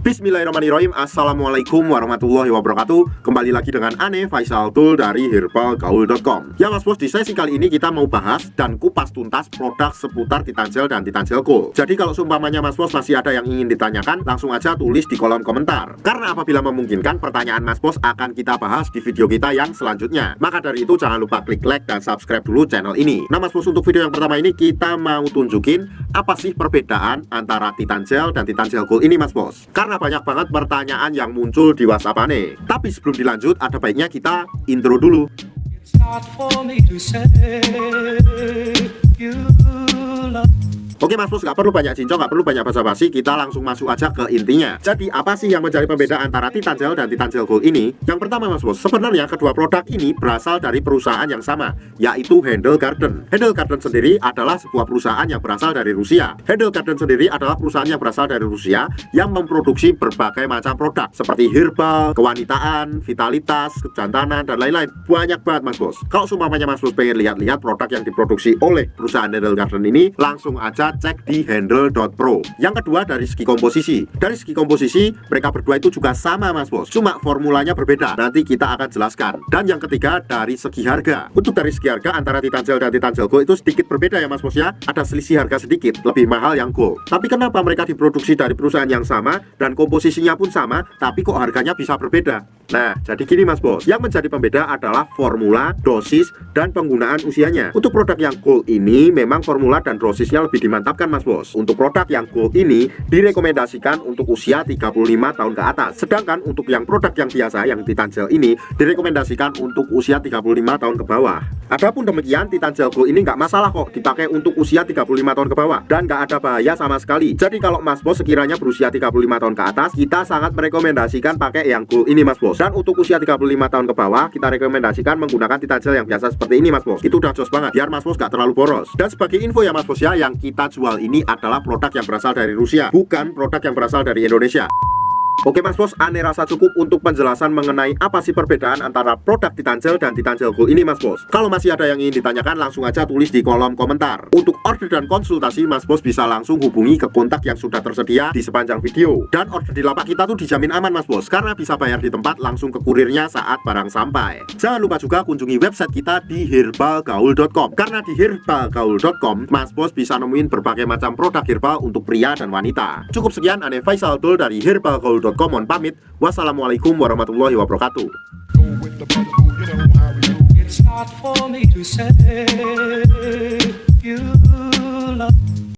Bismillahirrahmanirrahim. Assalamualaikum warahmatullahi wabarakatuh. Kembali lagi dengan Ane Faisal Tool dari herbalgaul.com. Ya Mas Bos, di sesi kali ini kita mau bahas dan kupas tuntas produk seputar Titan Gel dan Titan Gel Gold. Jadi kalau seumpamanya Mas Bos masih ada yang ingin ditanyakan, langsung aja tulis di kolom komentar. Karena apabila memungkinkan, pertanyaan Mas Bos akan kita bahas di video kita yang selanjutnya. Maka dari itu jangan lupa klik like dan subscribe dulu channel ini. Nah Mas Bos, untuk video yang pertama ini kita mau tunjukin apa sih perbedaan antara Titan Gel dan Titan Gel Gold ini Mas Bos. Karena banyak banget pertanyaan yang muncul di WhatsApp Ane. Tapi sebelum dilanjut, ada baiknya kita intro dulu. Oke Mas Bos, nggak perlu banyak cincong, nggak perlu banyak basa-basi, kita langsung masuk aja ke intinya. Jadi apa sih yang menjadi pembeda antara Titan Gel dan Titan Gel Gold ini? Yang pertama Mas Bos, sebenarnya kedua produk ini berasal dari perusahaan yang sama, yaitu Handle Garden. Handle Garden sendiri adalah sebuah perusahaan yang berasal dari Rusia. Handle Garden sendiri adalah perusahaan yang berasal dari Rusia yang memproduksi berbagai macam produk seperti herbal, kewanitaan, vitalitas, kejantanan, dan lain-lain. Banyak banget Mas Bos. Kalau seumpamanya Mas Bos pengen lihat-lihat produk yang diproduksi oleh perusahaan Handle Garden ini, langsung aja cek di handle.pro. Yang kedua dari segi komposisi. Dari segi komposisi mereka berdua itu juga sama Mas Bos, cuma formulanya berbeda. Nanti kita akan jelaskan. Dan yang ketiga dari segi harga. Untuk dari segi harga antara Titan Gel dan Titan Gel Gold itu sedikit berbeda ya Mas Bos ya. Ada selisih harga sedikit, lebih mahal yang Gold. Tapi kenapa mereka diproduksi dari perusahaan yang sama dan komposisinya pun sama, tapi kok harganya bisa berbeda? Nah, jadi gini Mas Bos, yang menjadi pembeda adalah formula, dosis, dan penggunaan usianya. Untuk produk yang Gold ini memang formula dan dosisnya lebih dimantapkan Mas Bos. Untuk produk yang Gold ini direkomendasikan untuk usia 35 tahun ke atas. Sedangkan untuk yang produk yang biasa, yang Titan Gel ini direkomendasikan untuk usia 35 tahun ke bawah. Adapun demikian, Titan Gel Gold ini nggak masalah kok dipakai untuk usia 35 tahun ke bawah. Dan nggak ada bahaya sama sekali. Jadi kalau Mas Bos sekiranya berusia 35 tahun ke atas, kita sangat merekomendasikan pakai yang Gold ini Mas Bos. Dan untuk usia 35 tahun ke bawah, kita rekomendasikan menggunakan Titan Gel yang biasa seperti ini Mas Bos. Itu udah jos banget, biar Mas Bos gak terlalu boros. Dan sebagai info ya Mas Bos ya, yang kita jual ini adalah produk yang berasal dari Rusia, bukan produk yang berasal dari Indonesia. Oke Mas Bos, Ane rasa cukup untuk penjelasan mengenai apa sih perbedaan antara produk Titan Gel dan Titan Gel Gold ini Mas Bos. Kalau masih ada yang ingin ditanyakan, langsung aja tulis di kolom komentar. Untuk order dan konsultasi, Mas Bos bisa langsung hubungi ke kontak yang sudah tersedia di sepanjang video. Dan order di lapak kita tuh dijamin aman Mas Bos, karena bisa bayar di tempat langsung ke kurirnya saat barang sampai. Jangan lupa juga kunjungi website kita di herbalgaul.com. Karena di herbalgaul.com, Mas Bos bisa nemuin berbagai macam produk herbal untuk pria dan wanita. Cukup sekian, Ane Faisal Tool dari herbalgaul.com. Mohon pamit. Wassalamualaikum warahmatullahi wabarakatuh. It's not for me to say you love